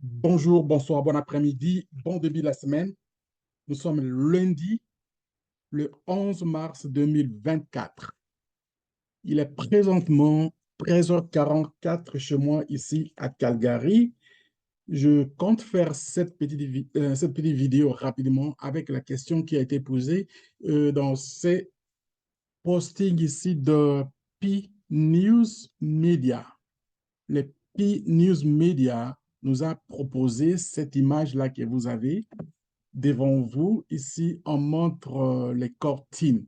Bonjour, bonsoir, bon après-midi, bon début de la semaine. Nous sommes lundi, le 11 mars 2024. Il est présentement 13h44 chez moi ici à Calgary. Je compte faire cette petite vidéo rapidement avec la question qui a été posée dans ces postings ici de P News Media. Les P News Media nous a proposé cette image-là que vous avez devant vous. Ici, on montre les corps team.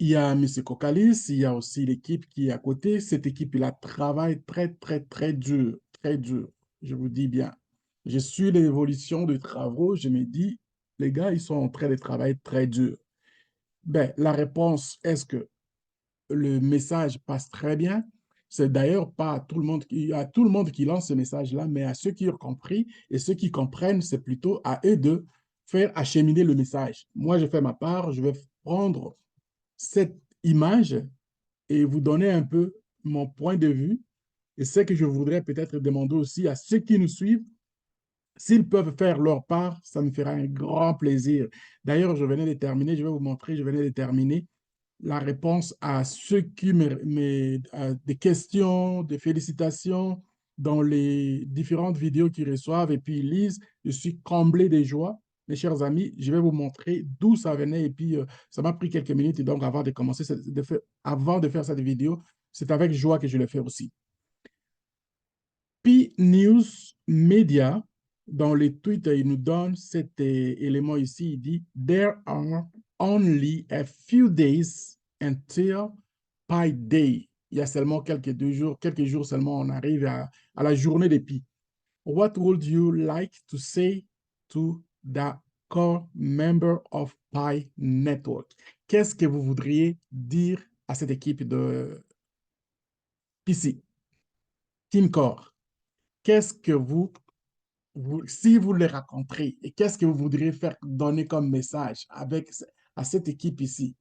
Il y a M. Kokalis, il y a aussi l'équipe qui est à côté. Cette équipe-là travaille très, très, très dur, très dur. Je vous dis bien. Je suis l'évolution des travaux. Je me dis, les gars, ils sont en train de travailler très dur. Ben, la réponse, est-ce que le message passe très bien? C'est d'ailleurs pas à tout le monde à tout le monde qui lance ce message-là, mais à ceux qui ont compris et ceux qui comprennent, c'est plutôt à eux de faire acheminer le message. Moi, je fais ma part, je vais prendre cette image et vous donner un peu mon point de vue. Et ce que je voudrais peut-être demander aussi à ceux qui nous suivent, s'ils peuvent faire leur part, ça me fera un grand plaisir. D'ailleurs, je venais de terminer, je vais vous montrer, je venais de terminer la réponse à ceux qui des questions, des félicitations dans les différentes vidéos qu'ils reçoivent et puis ils lisent. Je suis comblé de joie. Mes chers amis, je vais vous montrer d'où ça venait et puis ça m'a pris quelques minutes et donc avant de commencer, avant de faire cette vidéo, c'est avec joie que je le fais aussi. P News Media, dans les tweets, il nous donne cet élément ici. Il dit There are only a few days until Pi Day. Il y a seulement quelques jours seulement, on arrive à la journée des Pi. What would you like to say to the core member of Pi Network? Qu'est-ce que vous voudriez dire à cette équipe de PC, Team Core? Qu'est-ce que si vous les rencontrez, et qu'est-ce que vous voudriez faire donner comme message à cette équipe ici?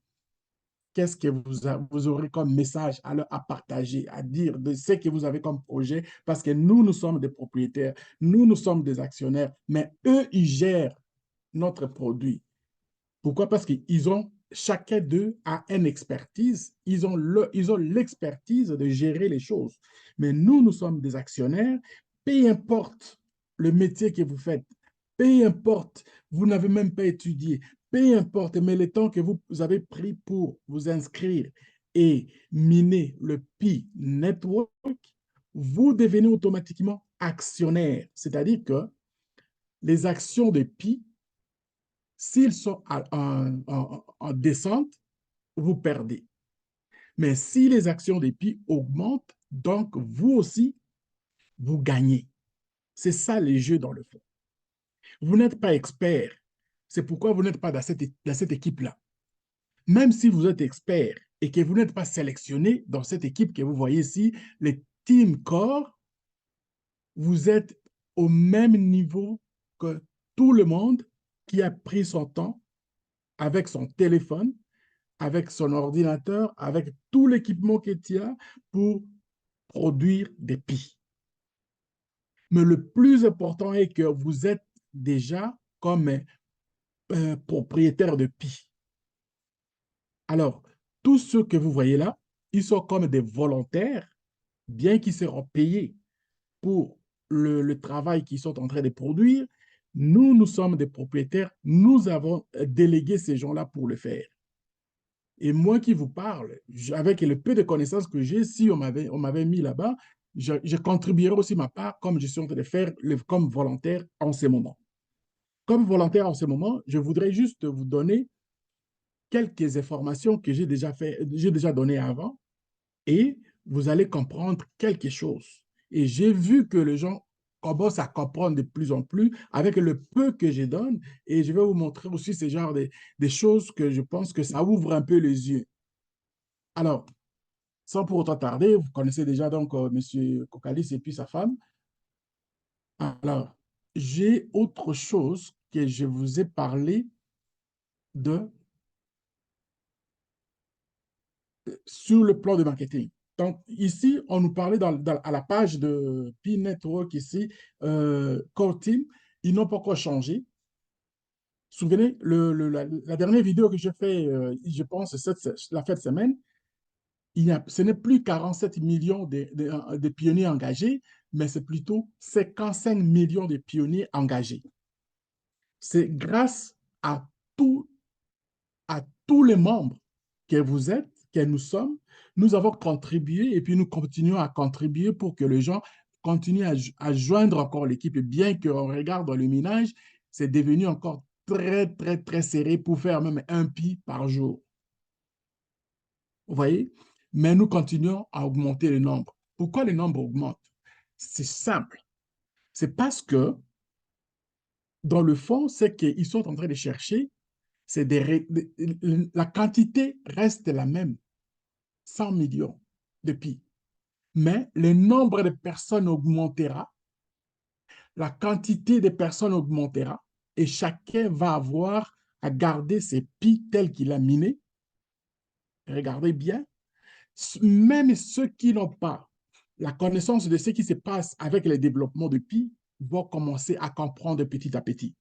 Qu'est-ce que vous aurez comme message à partager, à dire de ce que vous avez comme projet? Parce que nous sommes des propriétaires, nous sommes des actionnaires, mais eux, ils gèrent notre produit. Pourquoi? Parce qu'ils ont, chacun d'eux a une expertise, ils ont l'expertise de gérer les choses. Mais nous sommes des actionnaires, peu importe le métier que vous faites, peu importe, vous n'avez même pas étudié, peu importe, mais le temps que vous avez pris pour vous inscrire et miner le Pi Network, vous devenez automatiquement actionnaire. C'est-à-dire que les actions de Pi s'ils sont en descente, vous perdez. Mais si les actions des pays augmentent, donc vous aussi, vous gagnez. C'est ça les jeux dans le fond. Vous n'êtes pas expert. C'est pourquoi vous n'êtes pas dans cette équipe-là. Même si vous êtes expert et que vous n'êtes pas sélectionné dans cette équipe que vous voyez ici, les Team Core, vous êtes au même niveau que tout le monde qui a pris son temps avec son téléphone, avec son ordinateur, avec tout l'équipement qu'il y a pour produire des PI. Mais le plus important est que vous êtes déjà comme propriétaire de PI. Alors, tous ceux que vous voyez là, ils sont comme des volontaires, bien qu'ils seront payés pour le travail qu'ils sont en train de produire. Nous sommes des propriétaires, nous avons délégué ces gens-là pour le faire. Et moi qui vous parle, avec le peu de connaissances que j'ai, si on m'avait mis là-bas, je contribuerais aussi ma part comme je suis en train de faire comme volontaire en ce moment. Comme volontaire en ce moment, je voudrais juste vous donner quelques informations que j'ai déjà données avant et vous allez comprendre quelque chose. Et j'ai vu que les gens commencent à comprendre de plus en plus avec le peu que je donne et je vais vous montrer aussi ce genre de choses que je pense que ça ouvre un peu les yeux. Alors, sans pour autant tarder, vous connaissez déjà donc M. Kokalis et puis sa femme. Alors, j'ai autre chose que je vous ai parlé de sur le plan de marketing. Donc, ici, on nous parlait à la page de P-Network ici, Core Team, ils n'ont pas encore changé. Souvenez, la dernière vidéo que j'ai fait, je pense, la fête semaine, ce n'est plus 47 millions de pionniers engagés, mais c'est plutôt 55 millions de pionniers engagés. C'est grâce à, tout, à tous les membres que vous êtes, que nous sommes, nous avons contribué et puis nous continuons à contribuer pour que les gens continuent à joindre encore l'équipe. Et bien qu'on regarde dans le minage, c'est devenu encore très, très, très serré pour faire même un pi par jour. Vous voyez? Mais nous continuons à augmenter le nombre. Pourquoi le nombre augmente? C'est simple. C'est parce que, dans le fond, ce qu'ils sont en train de chercher, c'est la quantité reste la même, 100 millions de pi. Mais le nombre de personnes augmentera, la quantité de personnes augmentera, et chacun va avoir à garder ses pi tels qu'il a minés. Regardez bien, même ceux qui n'ont pas la connaissance de ce qui se passe avec le développement de pi vont commencer à comprendre petit à petit.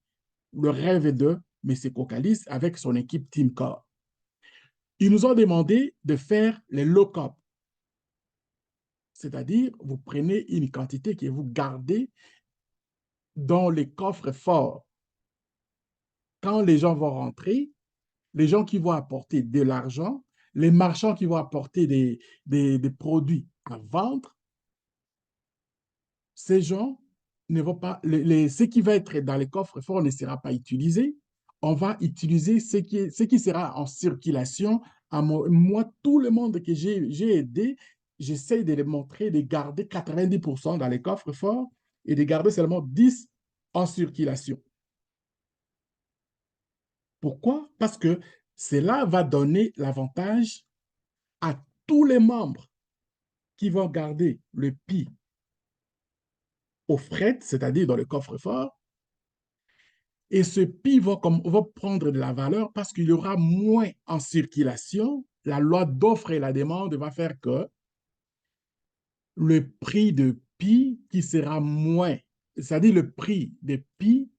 Le rêve de M. Kokalis avec son équipe Team Core. Ils nous ont demandé de faire les lock-up. C'est-à-dire, vous prenez une quantité que vous gardez dans les coffres forts. Quand les gens vont rentrer, les gens qui vont apporter de l'argent, les marchands qui vont apporter des produits à vendre, ces gens ne vont pas, ce qui va être dans les coffres forts ne sera pas utilisé. On va utiliser ce qui sera en circulation. Moi, tout le monde que j'ai aidé, j'essaie de les montrer, de garder 90% dans les coffres forts et de garder seulement 10 en circulation. Pourquoi? Parce que cela va donner l'avantage à tous les membres qui vont garder le pi au fret, c'est-à-dire dans le coffre-fort, et ce pi va prendre de la valeur parce qu'il y aura moins en circulation. La loi d'offre et la demande va faire que le prix de pi qui sera moins, c'est-à-dire le prix de pi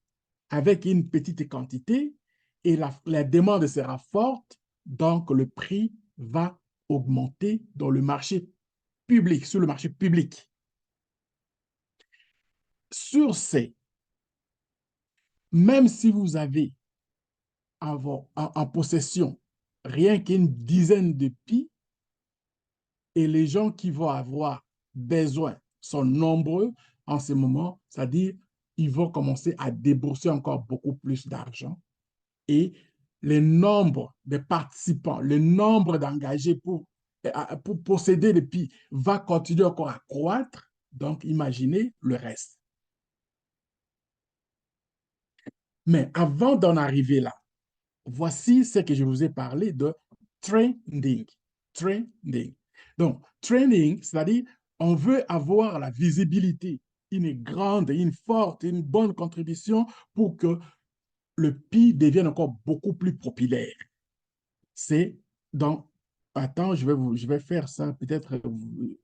avec une petite quantité, et la demande sera forte, donc le prix va augmenter dans le marché public, sur le marché public. Sur ces, même si vous avez en possession rien qu'une dizaine de pi, et les gens qui vont avoir besoin sont nombreux en ce moment, c'est-à-dire ils vont commencer à débourser encore beaucoup plus d'argent et le nombre de participants, le nombre d'engagés pour posséder les pi va continuer encore à croître. Donc, imaginez le reste. Mais avant d'en arriver là, voici ce que je vous ai parlé de trending. Trending. Donc, trending, c'est-à-dire, on veut avoir la visibilité, une grande, une forte, une bonne contribution pour que le pi devienne encore beaucoup plus populaire. C'est donc, attends, je vais faire ça, peut-être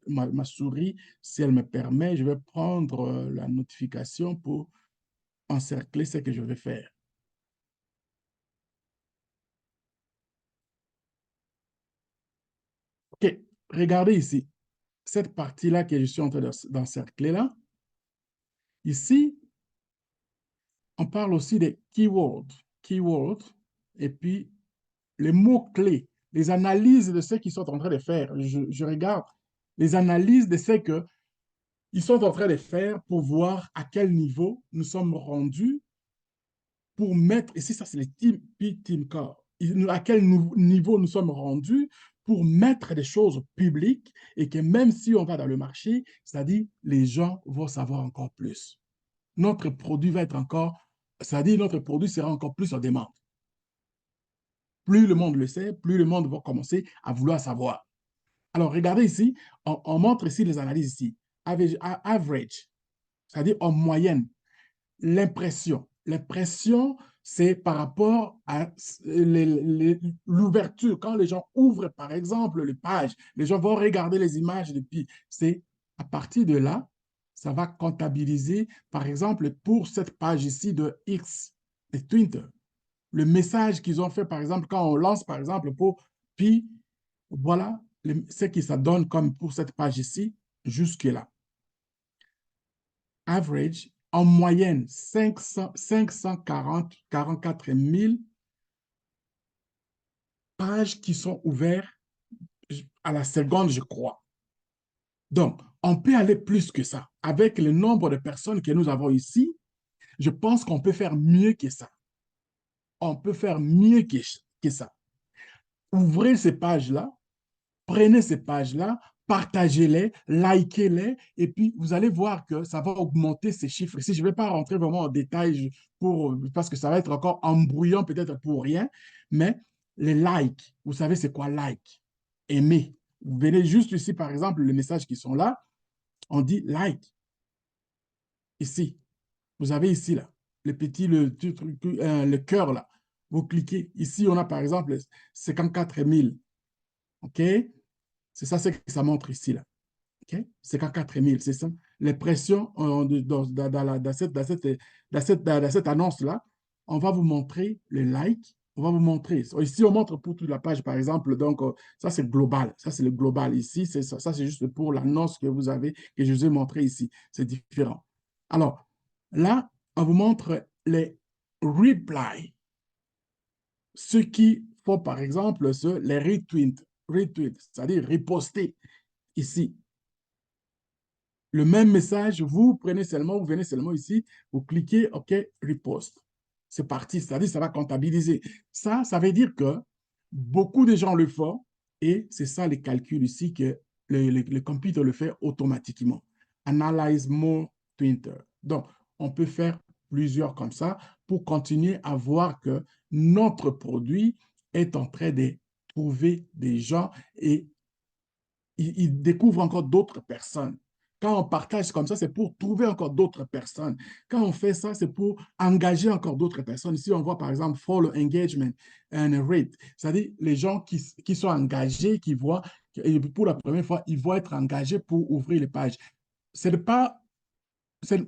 ma souris, si elle me permet, je vais prendre la notification pour encercler ce que je vais faire. OK, regardez ici, cette partie-là que je suis en train d'encercler là. Ici, on parle aussi des keywords, et puis les mots-clés, les analyses de ce qu'ils sont en train de faire. Je regarde les analyses de ce qu'ils sont en train de faire pour voir à quel niveau nous sommes rendus pour mettre, ici ça c'est les Team Core, à quel niveau nous sommes rendus pour mettre des choses publiques et que même si on va dans le marché, c'est-à-dire les gens vont savoir encore plus. Notre produit va être encore, c'est-à-dire notre produit sera encore plus en demande. Plus le monde le sait, plus le monde va commencer à vouloir savoir. Alors, regardez ici, on montre ici les analyses ici. Average, c'est-à-dire en moyenne, l'impression. L'impression, c'est par rapport à l'ouverture. Quand les gens ouvrent, par exemple, les pages, les gens vont regarder les images depuis. C'est à partir de là, ça va comptabiliser, par exemple, pour cette page ici de X, de Twitter. Le message qu'ils ont fait, par exemple, quand on lance, par exemple, puis voilà ce que ça donne comme pour cette page ici, jusque-là. Average, en moyenne, 44 000 pages qui sont ouvertes à la seconde, je crois. Donc, on peut aller plus que ça. Avec le nombre de personnes que nous avons ici, je pense qu'on peut faire mieux que ça. On peut faire mieux que ça. Ouvrez ces pages-là, prenez ces pages-là, partagez-les, likez-les, et puis vous allez voir que ça va augmenter ces chiffres. Si je ne vais pas rentrer vraiment en détail parce que ça va être encore embrouillant peut-être pour rien, mais les likes, vous savez c'est quoi like? Aimer. Vous venez juste ici, par exemple, les messages qui sont là, on dit like. Ici, vous avez ici, là, le cœur, là. Vous cliquez. Ici, on a par exemple 54 000. OK? C'est ça, c'est que ça montre ici, là. OK? 54 000, c'est ça. Les pressions dans cette annonce-là, on va vous montrer les likes, on va vous montrer. Ici, on montre pour toute la page, par exemple. Donc, ça, c'est global. Ça, c'est le global. Ici, c'est ça. Ça, c'est juste pour l'annonce que vous avez, que je vous ai montré ici. C'est différent. Alors, là, on vous montre les replies. Ceux qui font, par exemple, les retweets, c'est-à-dire reposter ici. Le même message, vous prenez seulement, vous venez seulement ici, vous cliquez OK, repost. C'est parti, c'est-à-dire ça va comptabiliser. Ça veut dire que beaucoup de gens le font et c'est ça les calculs ici que le computer le fait automatiquement. Analyze more Twitter. Donc, on peut faire plusieurs comme ça pour continuer à voir que notre produit est en train de trouver des gens et il découvre encore d'autres personnes. Quand on partage comme ça, c'est pour trouver encore d'autres personnes. Quand on fait ça, c'est pour engager encore d'autres personnes. Ici, on voit par exemple follow engagement and rate, c'est-à-dire les gens qui sont engagés, qui voient, et pour la première fois, ils vont être engagés pour ouvrir les pages. C'est pas,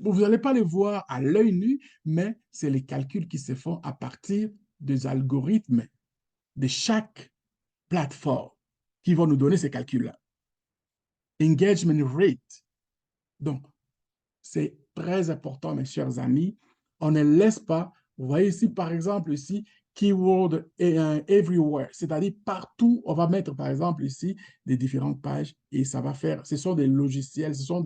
vous n'allez pas les voir à l'œil nu, mais c'est les calculs qui se font à partir des algorithmes de chaque plateforme qui vont nous donner ces calculs-là. Engagement rate. Donc, c'est très important, mes chers amis. On ne laisse pas, vous voyez ici, par exemple, ici, keyword everywhere, c'est-à-dire partout, on va mettre, par exemple, ici, des différentes pages et ça va faire, ce sont des logiciels, ce sont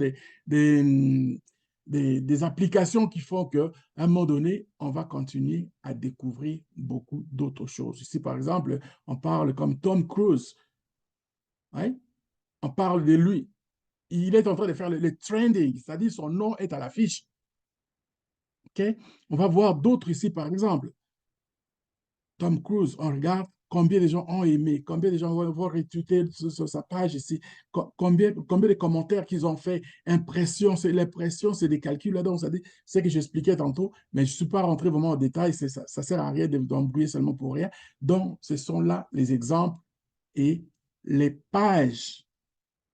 des applications qui font qu'à un moment donné, on va continuer à découvrir beaucoup d'autres choses. Ici, par exemple, on parle comme Tom Cruise. Hein? On parle de lui. Il est en train de faire le trending, c'est-à-dire son nom est à l'affiche. Okay? On va voir d'autres ici, par exemple. Tom Cruise, on regarde combien de gens ont aimé, combien de gens vont retweeter sur sa page ici, combien de commentaires qu'ils ont fait, impression, c'est l'impression, c'est des calculs là, donc ça dit, c'est que j'expliquais tantôt, mais je ne suis pas rentré vraiment en détail, ça ne sert à rien d'embrouiller seulement pour rien. Donc, ce sont là les exemples et les pages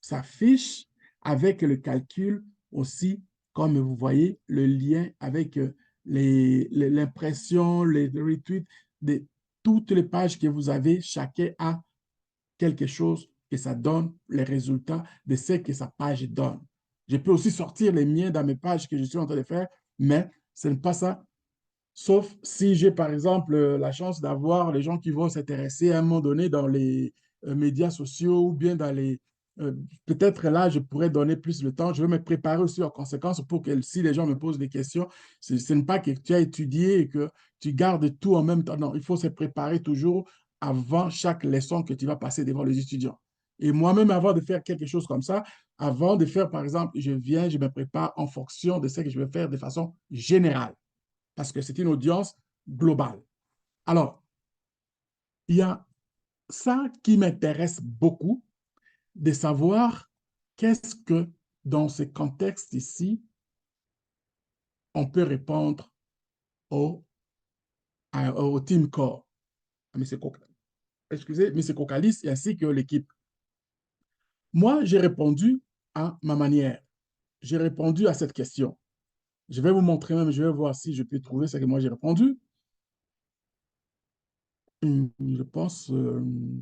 s'affiche avec le calcul aussi, comme vous voyez, le lien avec l'impression, les retweets de toutes les pages que vous avez, chacun a quelque chose que ça donne, les résultats de ce que sa page donne. Je peux aussi sortir les miens dans mes pages que je suis en train de faire, mais ce n'est pas ça. Sauf si j'ai, par exemple, la chance d'avoir les gens qui vont s'intéresser à un moment donné dans les médias sociaux ou bien dans les... euh, peut-être là, je pourrais donner plus le temps. Je vais me préparer aussi en conséquence pour que si les gens me posent des questions, ce n'est pas que tu as étudié et que tu gardes tout en même temps. Non, il faut se préparer toujours avant chaque leçon que tu vas passer devant les étudiants. Et moi-même, avant de faire quelque chose comme ça, avant de faire, par exemple, je viens, je me prépare en fonction de ce que je vais faire de façon générale parce que c'est une audience globale. Alors, il y a ça qui m'intéresse beaucoup, de savoir qu'est-ce que, dans ce contexte ici, on peut répondre au, au team core, à M. Excusez, M. Kokalis ainsi que l'équipe. Moi, j'ai répondu à ma manière. J'ai répondu à cette question. Je vais vous montrer même, je vais voir si je peux trouver ce que moi j'ai répondu. Je pense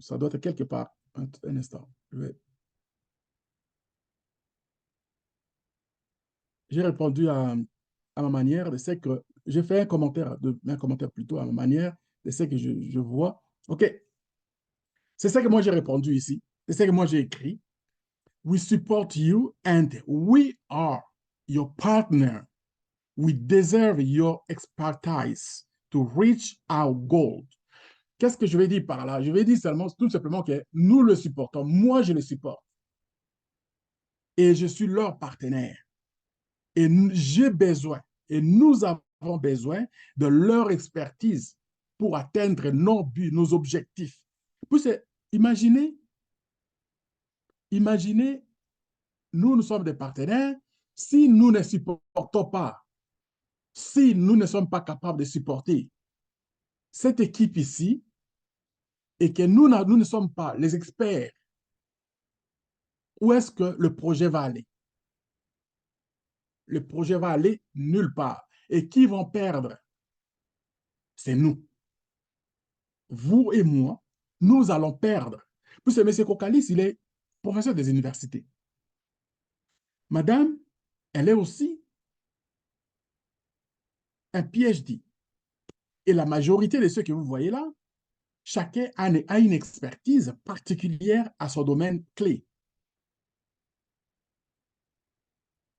ça doit être quelque part. Un instant. J'ai répondu à ma manière de ce que j'ai fait un commentaire plutôt à ma manière de ce que je vois. OK, c'est ça que moi j'ai répondu ici. C'est ça que moi j'ai écrit. We support you and we are your partner. We deserve your expertise to reach our goal. Qu'est-ce que je vais dire par là? Je vais dire seulement, tout simplement que nous le supportons. Moi, je le supporte. Et je suis leur partenaire. Et j'ai besoin, et nous avons besoin de leur expertise pour atteindre nos buts, nos objectifs. Puis imaginez, imaginez, nous sommes des partenaires. Si nous ne supportons pas, si nous ne sommes pas capables de supporter cette équipe ici, et que nous ne sommes pas les experts, où est-ce que le projet va aller? Le projet va aller nulle part. Et qui vont perdre? C'est nous. Vous et moi, nous allons perdre. Puis M. Kokalis, il est professeur des universités. Madame, elle est aussi un PhD. Et la majorité de ceux que vous voyez là, chacun a une expertise particulière à son domaine clé.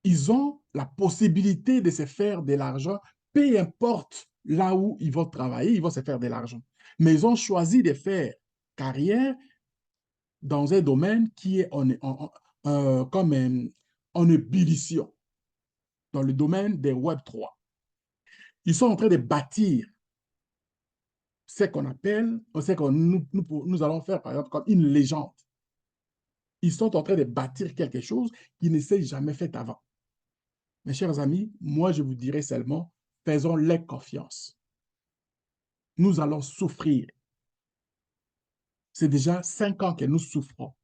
Ils ont la possibilité de se faire de l'argent, peu importe là où ils vont travailler, ils vont se faire de l'argent. Mais ils ont choisi de faire carrière dans un domaine qui est en ébullition, dans le domaine des Web3. Ils sont en train de bâtir ce qu'on appelle, ce que nous allons faire par exemple comme une légende. Ils sont en train de bâtir quelque chose qui ne s'est jamais fait avant. Mes chers amis, moi je vous dirais seulement, faisons-les confiance. Nous allons souffrir. C'est déjà 5 ans que nous souffrons.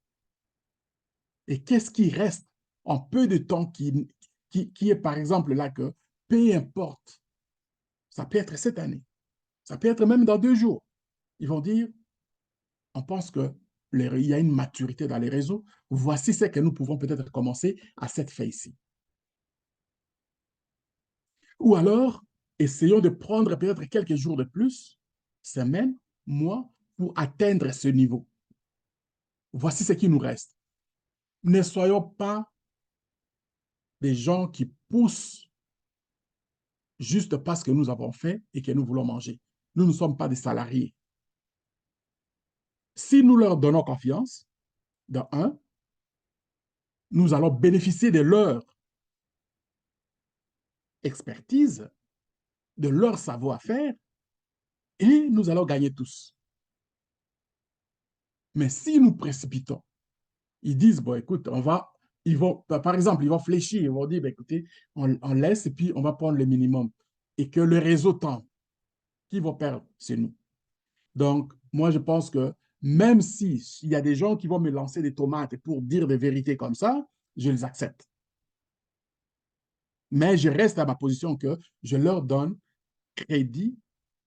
Et qu'est-ce qui reste en peu de temps qui est par exemple là que, peu importe, ça peut être cette année, ça peut être même dans 2 jours, ils vont dire, on pense qu'il y a une maturité dans les réseaux, voici ce que nous pouvons peut-être commencer à cette fin-ci. Ou alors, essayons de prendre peut-être quelques jours de plus, semaines, mois, pour atteindre ce niveau. Voici ce qui nous reste. Ne soyons pas des gens qui poussent juste parce que nous avons faim et que nous voulons manger. Nous ne sommes pas des salariés. Si nous leur donnons confiance, de un, nous allons bénéficier de leur expertise, de leur savoir-faire, et nous allons gagner tous. Mais si nous précipitons, ils disent, bon, écoute, ils vont, par exemple, ils vont fléchir, ils vont dire, ben, écoutez, on laisse et puis on va prendre le minimum. Et que le réseau tend, qui vont perdre, c'est nous. Donc, moi, je pense que même s'il y a des gens qui vont me lancer des tomates pour dire des vérités comme ça, je les accepte. Mais je reste à ma position que je leur donne crédit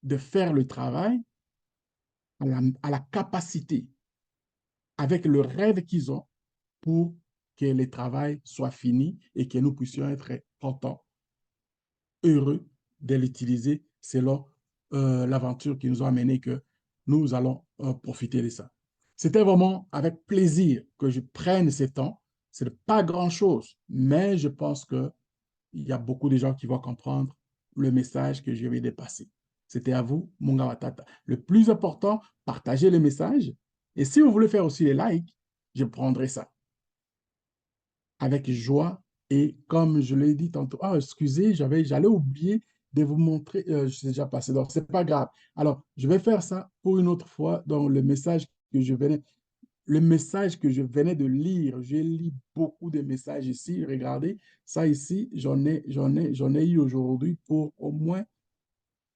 de faire le travail à la capacité, avec le rêve qu'ils ont pour que le travail soit fini et que nous puissions être contents, heureux de l'utiliser selon l'aventure qui nous a amené que nous allons profiter de ça. C'était vraiment avec plaisir que je prenne ce temps. Ce n'est pas grand-chose, mais je pense qu'il y a beaucoup de gens qui vont comprendre le message que je vais dépasser. C'était à vous, Munga Watata. Le plus important, partagez le message. Et si vous voulez faire aussi les likes, je prendrai ça avec joie. Et comme je l'ai dit tantôt, excusez, j'allais oublier de vous montrer, je suis déjà passé, donc c'est pas grave. Alors, je vais faire ça pour une autre fois dans le message que je venais de lire. J'ai lu beaucoup de messages ici. Regardez, ça ici, j'en ai eu aujourd'hui pour au moins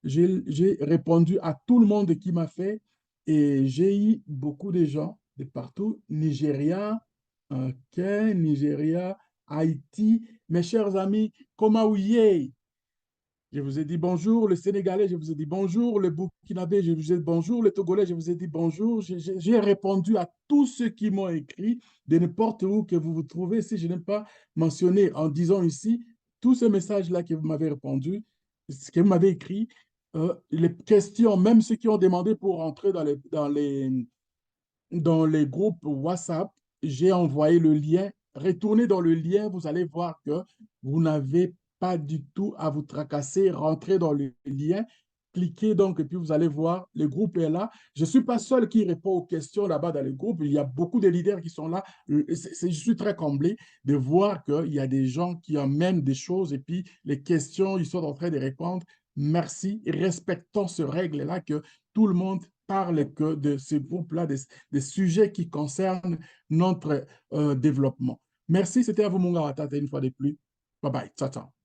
j'ai répondu à tout le monde qui m'a fait et j'ai eu beaucoup de gens de partout, Nigeria, Nigeria, Haïti, mes chers amis, Komaouye, je vous ai dit bonjour, le Sénégalais, je vous ai dit bonjour, le Burkinabé, je vous ai dit bonjour, le Togolais, je vous ai dit bonjour. J'ai répondu à tous ceux qui m'ont écrit, de n'importe où que vous vous trouvez. Si je n'ai pas mentionné en disant ici, tous ces messages-là que vous m'avez répondu, ce que vous m'avez écrit, les questions, même ceux qui ont demandé pour entrer dans les groupes WhatsApp, j'ai envoyé le lien. Retournez dans le lien, vous allez voir que vous n'avez pas du tout à vous tracasser. Rentrez dans le lien, cliquez donc et puis vous allez voir, le groupe est là. Je ne suis pas seul qui répond aux questions là-bas dans le groupe. Il y a beaucoup de leaders qui sont là. Je suis très comblé de voir qu'il y a des gens qui amènent des choses et puis les questions, ils sont en train de répondre. Merci. Respectons ce règle-là que tout le monde parle que de ce groupe-là, des sujets qui concernent notre développement. Merci, c'était à vous, Munga Watata, une fois de plus. Bye bye. Ciao, ciao.